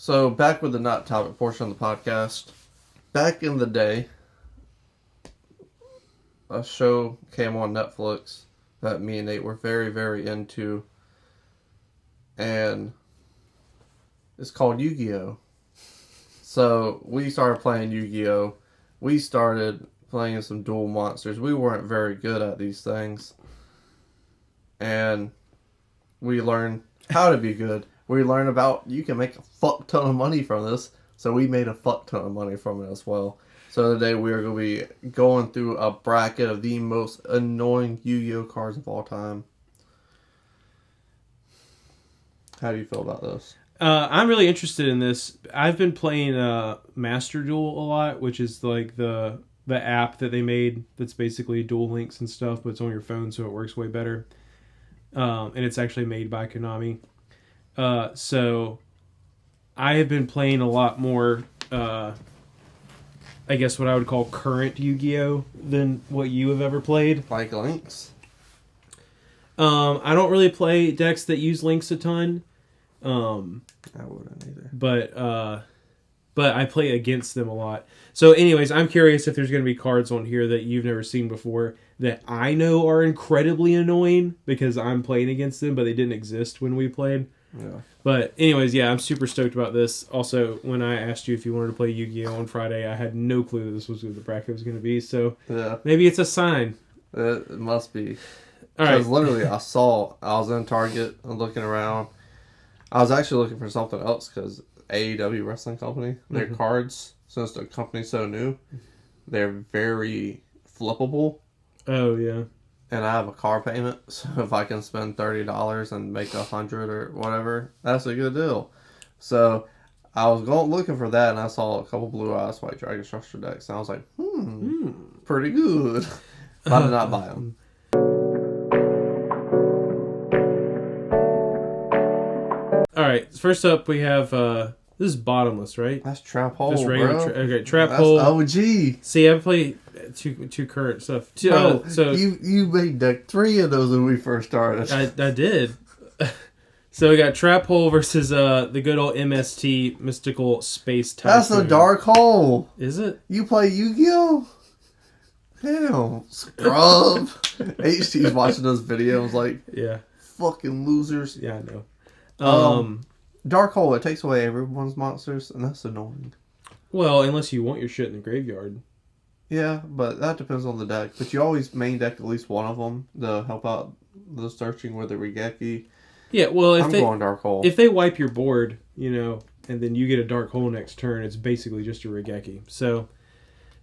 So, back with the not topic portion of the podcast. Back in the day, a show came on Netflix that me and Nate were very, very into. And it's called Yugioh. So, we started playing Yu-Gi-Oh! We started playing some duel monsters. We weren't very good at these things. And we learned how to be good. We learned about you can make a fuck ton of money from this. So we made a fuck ton of money from it as well. So today we are going to be going through a bracket of the most annoying Yu-Gi-Oh cards of all time. How do you feel about this? I'm really interested in this. I've been playing Master Duel a lot, which is like the app that they made that's basically Duel Links and stuff, but it's on your phone, so it works way better. And it's actually made by Konami. So I have been playing a lot more, I guess what I would call current Yu-Gi-Oh! Than what you have ever played. Like Links? I don't really play decks that use Links a ton. I wouldn't either. But I play against them a lot. So anyways, I'm curious if there's going to be cards on here that you've never seen before that I know are incredibly annoying because I'm playing against them, but they didn't exist when we played. Yeah. But anyways, yeah, I'm super stoked about this. Also, when I asked you if you wanted to play Yu-Gi-Oh! On Friday, I had no clue that this was what the bracket was going to be. So yeah, maybe it's a sign. It must be. All right. Because literally, I was in Target and looking around. I was actually looking for something else because AEW Wrestling Company, their cards, since the company's so new, they're very flippable. Oh, yeah. And I have a car payment, so if I can spend $30 and make $100 or whatever, that's a good deal. So I was looking for that, and I saw a couple Blue Eyes White Dragon Structure decks, and I was like, pretty good. But I did not buy them. All right, first up we have this is bottomless, right? That's Trap Hole, Just regular bro. Trap That's Hole. OG. See, I play two current stuff. Bro, So you made deck 3 of those when we first started. I did. So we got Trap Hole versus the good old MST Mystical Space Typhoon. That's a dark hole. Is it? You play Yu-Gi-Oh? Damn, scrub. HT's watching those videos like, Yeah. fucking losers. Yeah, I know. Dark Hole, it takes away everyone's monsters, and that's annoying. Well, unless you want your shit in the graveyard. Yeah, but that depends on the deck. But you always main deck at least one of them to help out the searching with the Regeki. Yeah, well, I'm going Dark Hole. If they wipe your board, and then you get a Dark Hole next turn, it's basically just a Regeki. So,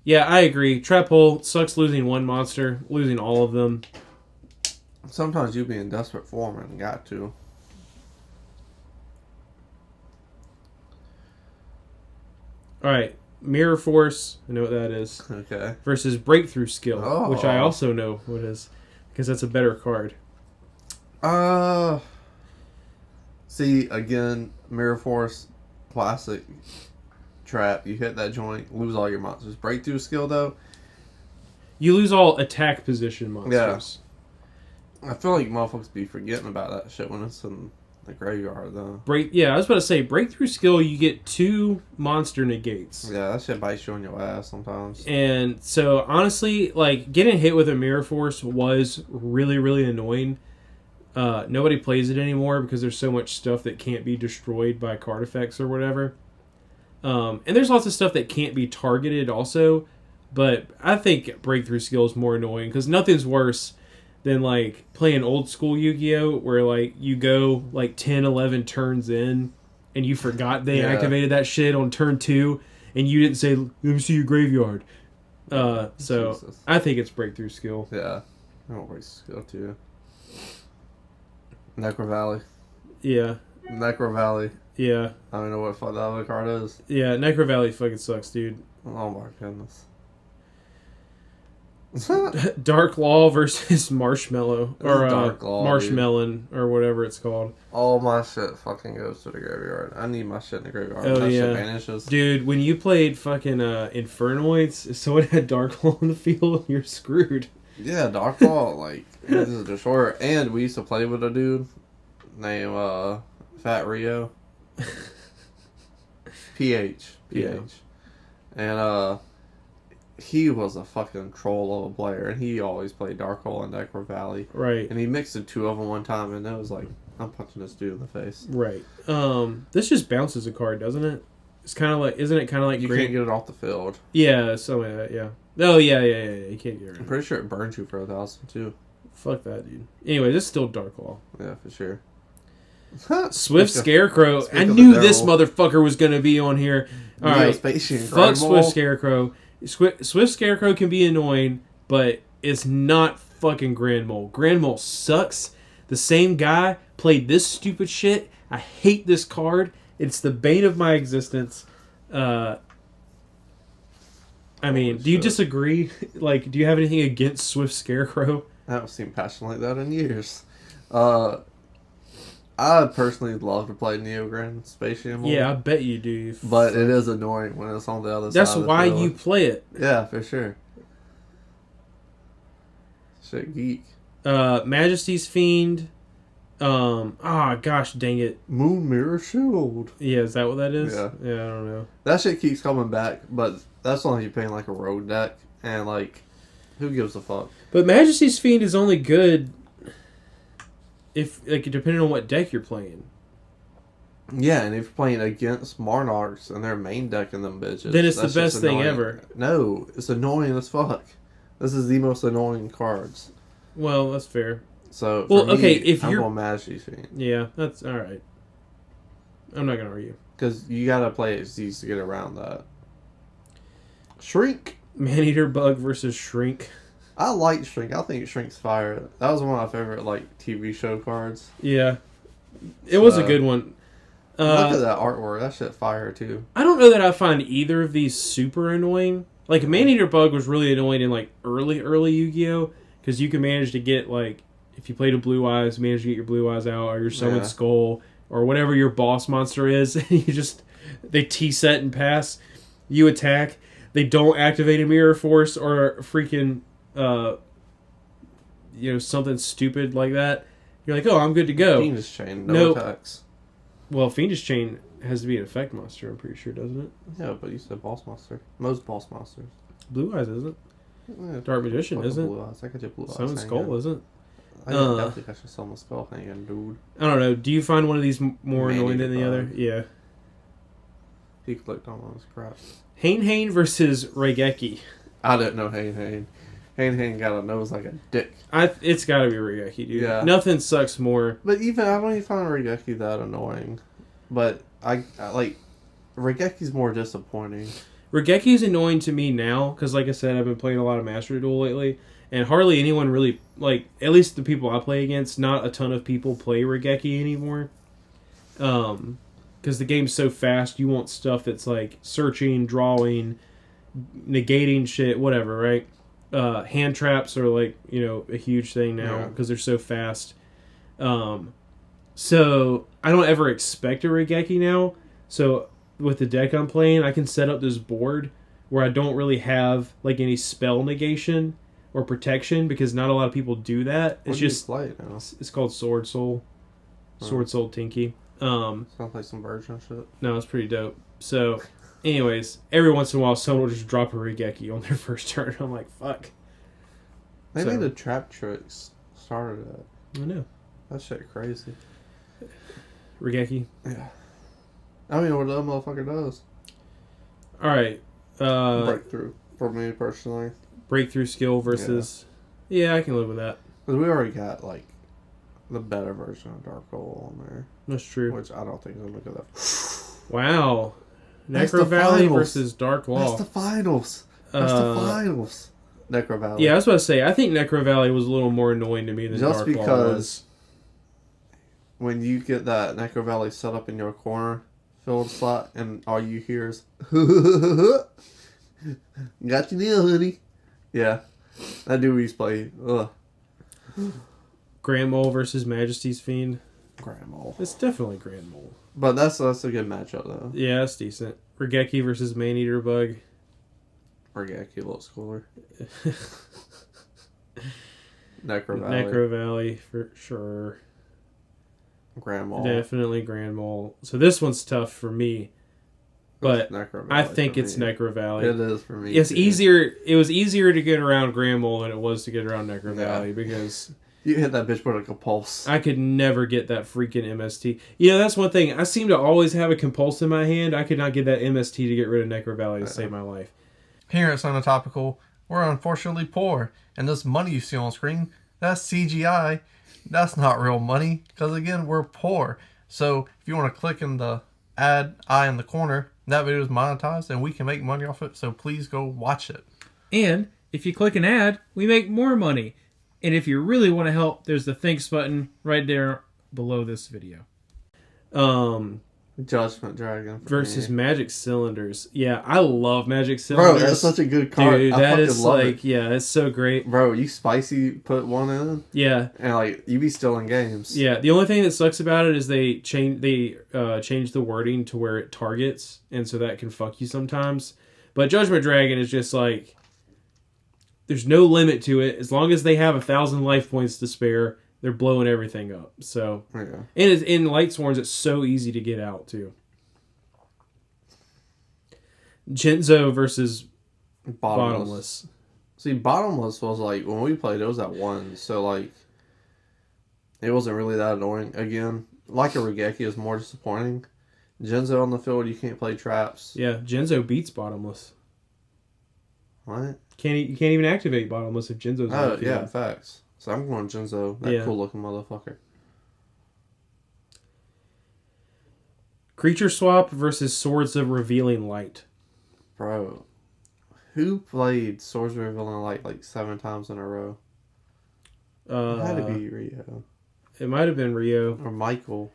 yeah, I agree. Trap Hole sucks losing one monster, losing all of them. Sometimes you be in desperate form and got to. All right, Mirror Force, I know what that is. Okay. Versus Breakthrough Skill, which I also know what is, because that's a better card. See, again, Mirror Force, classic trap. You hit that joint, lose all your monsters. Breakthrough Skill, though, you lose all attack position monsters. Yeah. I feel like motherfuckers be forgetting about that shit when it's in the graveyard, though. I was about to say, Breakthrough Skill, you get 2 monster negates. Yeah, that shit bites you on your ass sometimes. And so, honestly, like, getting hit with a Mirror Force was really, really annoying. Nobody plays it anymore because there's so much stuff that can't be destroyed by card effects or whatever. And there's lots of stuff that can't be targeted also. But I think Breakthrough Skill is more annoying because nothing's worse than, like, playing old school Yu-Gi-Oh! Where, like, you go, like, 10, 11 turns in and you forgot they activated that shit on turn 2 and you didn't say, let me see your graveyard. So, Jesus. I think it's Breakthrough Skill. Yeah. I don't Breakthrough Skill, too. Necro Valley. Yeah. Necro Valley. Yeah. I don't know what the other card is. Yeah, Necro Valley fucking sucks, dude. Oh my goodness. Dark Law versus Marshmallow. Or Dark Law, Marshmelon, or whatever it's called. All my shit fucking goes to the graveyard. I need my shit in the graveyard. Oh, that yeah. shit vanishes. Dude, when you played fucking Infernoids, if someone had Dark Law on the field, you're screwed. Yeah, Dark Law, like, this is a destroyer. And we used to play with a dude named Fat Rio. PH. Yeah. And he was a fucking troll of a player, and he always played Dark Hole and Necro Valley. Right. And he mixed the two of them one time, and it was like, I'm punching this dude in the face. Right. This just bounces a card, doesn't it? It's kind of like, isn't it kind of like You can't get it off the field. Yeah, something like that. Yeah. Oh yeah. You can't get rid I'm of it. pretty sure it burns you for 1,000 too. Fuck that, dude. Anyway, this is still Dark Law. Yeah, for sure. Swift Scarecrow. Speak I of the knew this devil. motherfucker was going to be on here. All right. Fuck Swift Scarecrow. Swift Scarecrow can be annoying, but it's not fucking Grand Mole. Grand Mole sucks. The same guy played this stupid shit. I hate this card. It's the bane of my existence. I mean, do you disagree? Like, do you have anything against Swift Scarecrow? I haven't seen passion like that in years. I personally love to play Neo Grand Space Shuttle. Yeah, I bet you do. But it is annoying when it's on the other side. That's of the why field. you play it. Yeah, for sure. Shit, geek. Majesty's Fiend. Gosh, dang it. Moon Mirror Shield. Yeah, is that what that is? Yeah. Yeah, I don't know. That shit keeps coming back, but that's only if you're playing like a road deck, and like, who gives a fuck? But Majesty's Fiend is only good if, like, depending on what deck you're playing. Yeah, and if you're playing against Monarchs and their main deck in them bitches, Then it's the that's best just thing annoying. ever. No, it's annoying as fuck. This is the most annoying cards. Well, that's fair. So, Well, for me, okay, if I'm you're- going Majesty's Fiend. Yeah, that's alright. I'm not going to argue. Because you gotta play HDs to get around that. Shrink. Maneater Bug versus Shrink. I like Shrink. I think Shrink's fire. That was one of my favorite like TV show cards. Yeah. It was a good one. Look at that artwork. That shit fire too. I don't know that I find either of these super annoying. Like, Maneater Bug was really annoying in, like, early Yu-Gi-Oh! Because you can manage to get, like, if you played a Blue Eyes, manage to get your Blue Eyes out, or your Summon Skull, or whatever your boss monster is, and you just, they T-set and pass, you attack, they don't activate a Mirror Force, or freaking, something stupid like that. You're like, oh, I'm good to go. Fiendish Chain, no Nope. attacks. Well, Fiendish Chain has to be an effect monster, I'm pretty sure, doesn't it? Yeah, but you said boss monster. Most boss monsters. Blue Eyes isn't. Yeah, Dark Magician fucking isn't. Blue Eyes. I got your Blue Eyes. Summon Skull isn't. I definitely got your Summon Skull hanging, dude. I don't know. Do you find one of these more annoying than the Maneater other? Bug. Yeah. He clicked on all this crap. Hane versus Regeki. I didn't know Hane. Hane got a nose like a dick. It's got to be Regeki, dude. Yeah. Nothing sucks more. But even I don't even find Regeki that annoying. But I like Regeki's more disappointing. Regeki's annoying to me now because, like I said, I've been playing a lot of Master Duel lately, and hardly anyone really, like, at least the people I play against, not a ton of people play Regeki anymore. Because the game's so fast, you want stuff that's like searching, drawing, negating shit, whatever, right? Hand traps are like, a huge thing now because they're so fast. So I don't ever expect a Regeki now. So with the deck I'm playing, I can set up this board where I don't really have like any spell negation or protection because not a lot of people do that. What It's do you just play now? it's called Sword Soul. Sword Soul Tinky. Sounds like some virgin shit. No, it's pretty dope. So, anyways, every once in a while, someone will just drop a Regeki on their first turn. I'm like, fuck. Maybe So- the trap tricks started it. I know. That shit crazy. Regeki. Yeah. I don't even know what that motherfucker does. All right. Breakthrough for me personally. Breakthrough skill versus. Yeah, I can live with that. Because we already got like the better version of Dark Hole on there, That's true. which I don't think is gonna look at that. Wow. That's Necro the Valley finals. versus Dark Law. That's the finals. That's the finals. Necro Valley. Yeah, I was about to say, I think Necro Valley was a little more annoying to me than Just Dark Law because was. when you get that Necro Valley set up in your corner filled slot and all you hear is got you nail, honey. Yeah. That dude we used to play. Ugh. Grand Mole versus Majesty's Fiend. Grand Mole. It's definitely Grand Mole. But that's a good matchup though. Yeah, that's decent. Regeki versus Maneater Bug. Regeki, a little schooler. Necro Valley. Necro Valley for sure. Grand Mole. Definitely Grand Mole. So this one's tough for me. But Necro I Valley think for it's me. Necro Valley. It is for me. It's too. easier. It was easier to get around Granville than it was to get around Necro Valley because You hit that bitch with a compulse. I could never get that freaking MST. You know, that's one thing. I seem to always have a compulse in my hand. I could not get that MST to get rid of Necro Valley to save my life. Here at Sonotopical, we're unfortunately poor, and this money you see on screen, that's CGI. That's not real money, because again, we're poor. So if you want to click in the add eye in the corner, that video is monetized, and we can make money off it. So please go watch it. And if you click an ad, we make more money. And if you really want to help, there's the thanks button right there below this video. Judgment Dragon Versus me. Magic Cylinders. Yeah, I love Magic Cylinders. Bro, that's such a good card. Dude, I that fucking is love like, it. yeah, it's so great. Bro, you spicy put one in, Yeah. and like you be still in games. Yeah, the only thing that sucks about it is they change the wording to where it targets, and so that can fuck you sometimes. But Judgment Dragon is just like, there's no limit to it. As long as they have 1,000 life points to spare, they're blowing everything up. So, Yeah. and it's, in Light Sworns, it's so easy to get out too. Genzo versus Bottomless. See, Bottomless was like, when we played, it was at 1, so like, it wasn't really that annoying. Again, like a Regeki is more disappointing. Genzo on the field, you can't play traps. Yeah, Genzo beats Bottomless. What? You can't even activate Bottomless if Genzo's on Oh, the field. yeah, facts. So I'm going Genzo, that cool looking motherfucker. Creature Swap versus Swords of Revealing Light. Bro, who played Swords of Revealing Light like 7 times in a row? It had to be Rio. It might have been Rio. Or Michael.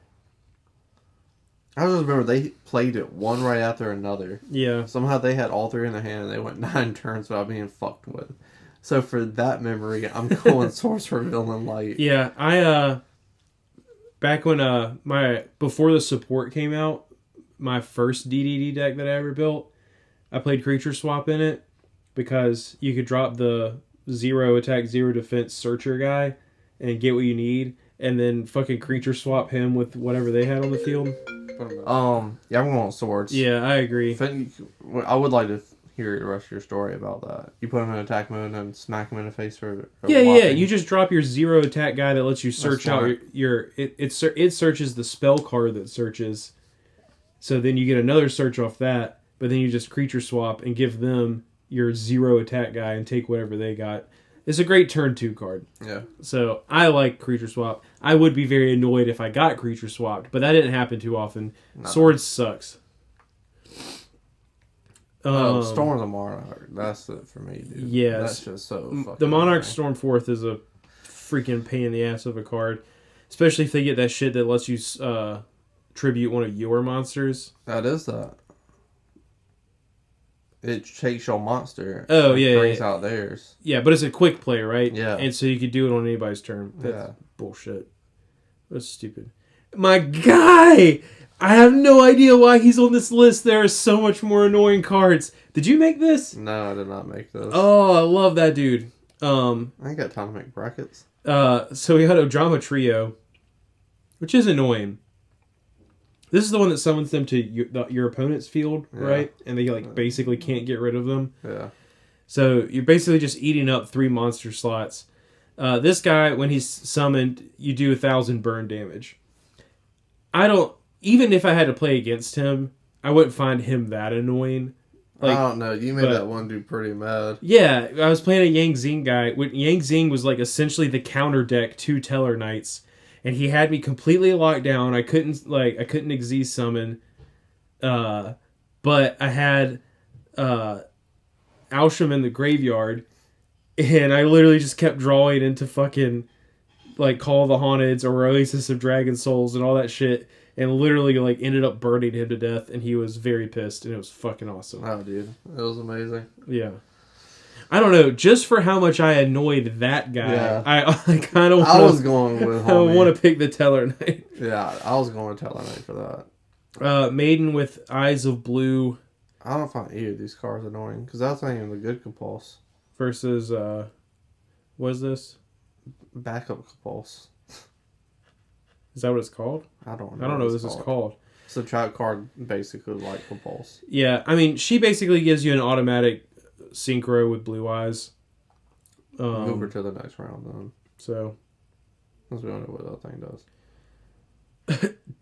I just remember they played it one right after another. Yeah. Somehow they had all 3 in their hand and they went 9 turns without being fucked with. So for that memory, I'm going Swords of Revealing Light. Yeah, I back when before the support came out, my first DDD deck that I ever built, I played Creature Swap in it because you could drop the 0 attack, 0 defense searcher guy and get what you need, and then fucking Creature Swap him with whatever they had on the field. Yeah, I'm going Swords. Yeah, I agree. I would like to hear the rest of your story about that. You put him in attack mode and smack him in the face for Yeah. whopping. You just drop your 0 attack guy that lets you search out it searches the spell card that searches. So then you get another search off that, but then you just Creature Swap and give them your 0 attack guy and take whatever they got. It's a great turn 2 card. Yeah. So I like Creature Swap. I would be very annoyed if I got Creature Swapped, but that didn't happen too often. No. Swords sucks. Storm of the Monarch. That's it for me, dude. Yes. That's just so fucking The Monarch annoying. Stormforth is a freaking pain in the ass of a card. Especially if they get that shit that lets you tribute one of your monsters. That is that. It takes your monster. Oh, and yeah, brings yeah. out theirs. Yeah, but it's a quick play, right? Yeah. And so you could do it on anybody's turn. That's Yeah. bullshit. That's stupid. My guy! I have no idea why he's on this list. There are so much more annoying cards. Did you make this? No, I did not make this. Oh, I love that dude. I ain't got time to make brackets. So we had a drama trio, which is annoying. This is the one that summons them to your opponent's field, Yeah. right? And they basically can't get rid of them. Yeah. So you're basically just eating up 3 monster slots. This guy, when he's summoned, you do 1,000 burn damage. Even if I had to play against him, I wouldn't find him that annoying. I don't know. You made that one dude pretty mad. Yeah, I was playing a Yang Zing guy. Yang Zing was like essentially the counter deck to Teller Knights, and he had me completely locked down. I couldn't Xyz summon, but I had Alsham in the graveyard, and I literally just kept drawing into fucking like Call of the Haunteds or Oasis of Dragon Souls and all that shit, and literally like ended up burning him to death, and he was very pissed, and it was fucking awesome. Oh, dude. It was amazing. Yeah. I don't know, just for how much I annoyed that guy, Yeah. I kind of I was going with I homie. want to pick the Teller Knight. Yeah, I was going to Teller Knight for that. Maiden with Eyes of Blue I don't find either of these cards annoying, because that's not even the good compulse. versus, what is this? Backup compulse. Is that what it's called? I don't know. I don't know what this is called. So trap card basically like Repulse. Yeah, I mean, she basically gives you an automatic synchro with Blue Eyes. Move her to the next round then. So. Because we don't know what that thing does.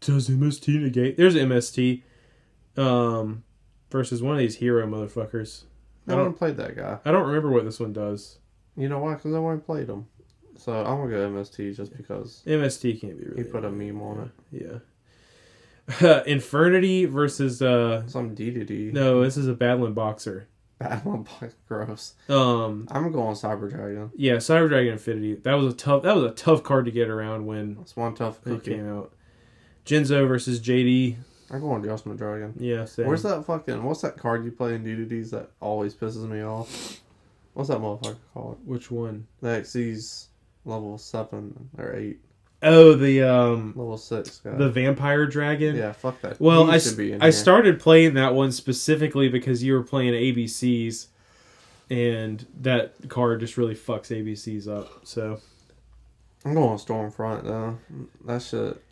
Does MST negate? There's MST. Versus one of these hero motherfuckers. I haven't played that guy. I don't remember what this one does. You know why? Because I haven't played him. So I'm going to go MST just because. MST can't be really. He put a meme on it. Yeah. Infernity versus. Some DDD. No, this is a Battling Boxer. Battling Boxer, gross. I'm going Cyber Dragon. Yeah, Cyber Dragon Infinity. That was a tough card to get around when it's one tough cookie. It came out. Jinzo versus JD. I'm going Adjustment Dragon. Yeah, same. What's that card you play in DDDs that always pisses me off? What's that motherfucker called? Which one? That exceeds level 7 or 8. Oh, the level 6 guy. The Vampire Dragon. Yeah, fuck that. Well, I started playing that one specifically because you were playing ABCs, and that card just really fucks ABCs up. So I'm going Stormfront though. That shit.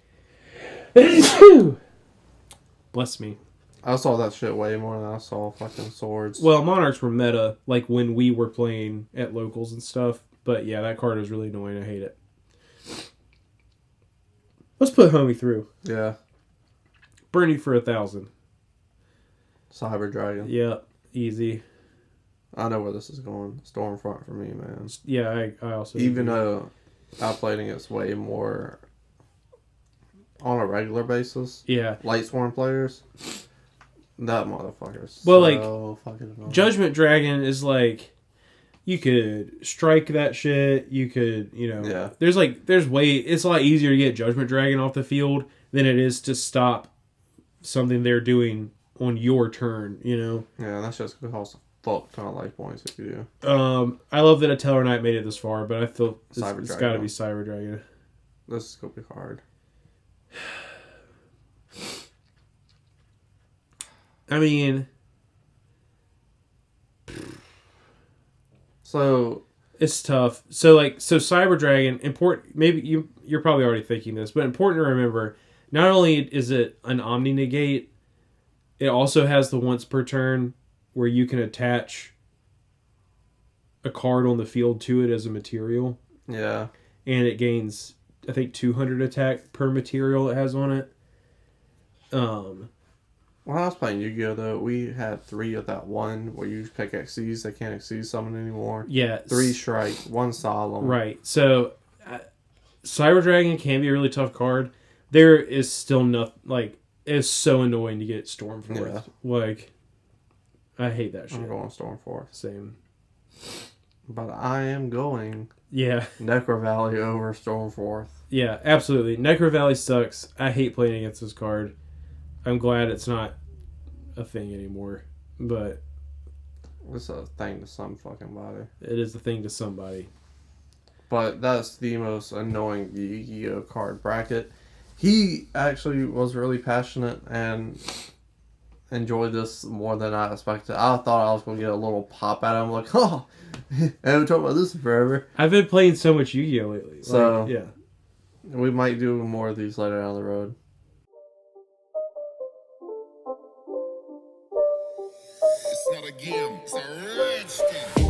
Bless me. I saw that shit way more than I saw fucking swords. Well, Monarchs were meta, like when we were playing at locals and stuff. But yeah, that card is really annoying. I hate it. Let's put Homie through. Yeah. Burn you for 1,000. Cyber Dragon. Yeah, easy. I know where this is going. Stormfront for me, man. Yeah, I also. Even though I played against way more on a regular basis. Yeah. Light Sworn players. That motherfucker's so fucking annoying. Judgment Dragon is like. You could strike that shit. You could, Yeah. It's a lot easier to get Judgment Dragon off the field than it is to stop something they're doing on your turn, Yeah, that's just going to cost a fuck ton of life points if you do. I love that a Teller Knight made it this far, but I feel it's got to be Cyber Dragon. This is going to be hard. I mean... So it's tough. So Cyber Dragon, important. Maybe you're probably already thinking this, but important to remember. Not only is it an Omni negate, it also has the once per turn where you can attach a card on the field to it as a material. Yeah, and it gains, I think, 200 attack per material it has on it. When I was playing Yu-Gi-Oh, though, we had 3 of that one where you pick Xyz. They can't Xyz summon anymore. Yeah. 3 strike, 1 solemn. Right. So, Cyber Dragon can be a really tough card. There is still nothing, it's so annoying to get Stormforth. Yeah. I hate that shit. I'm going Stormforth. Same. But I am going... Yeah. Necro Valley over Stormforth. Yeah, absolutely. Necro Valley sucks. I hate playing against this card. I'm glad it's not a thing anymore, but it's a thing to some fucking body. It is a thing to somebody. But that's the most annoying Yu-Gi-Oh card bracket. He actually was really passionate and enjoyed this more than I expected. I thought I was going to get a little pop at him, like, oh, I haven't talked about this forever. I've been playing so much Yu-Gi-Oh lately. So, yeah. We might do more of these later down the road. It's not a game, it's a rich thing.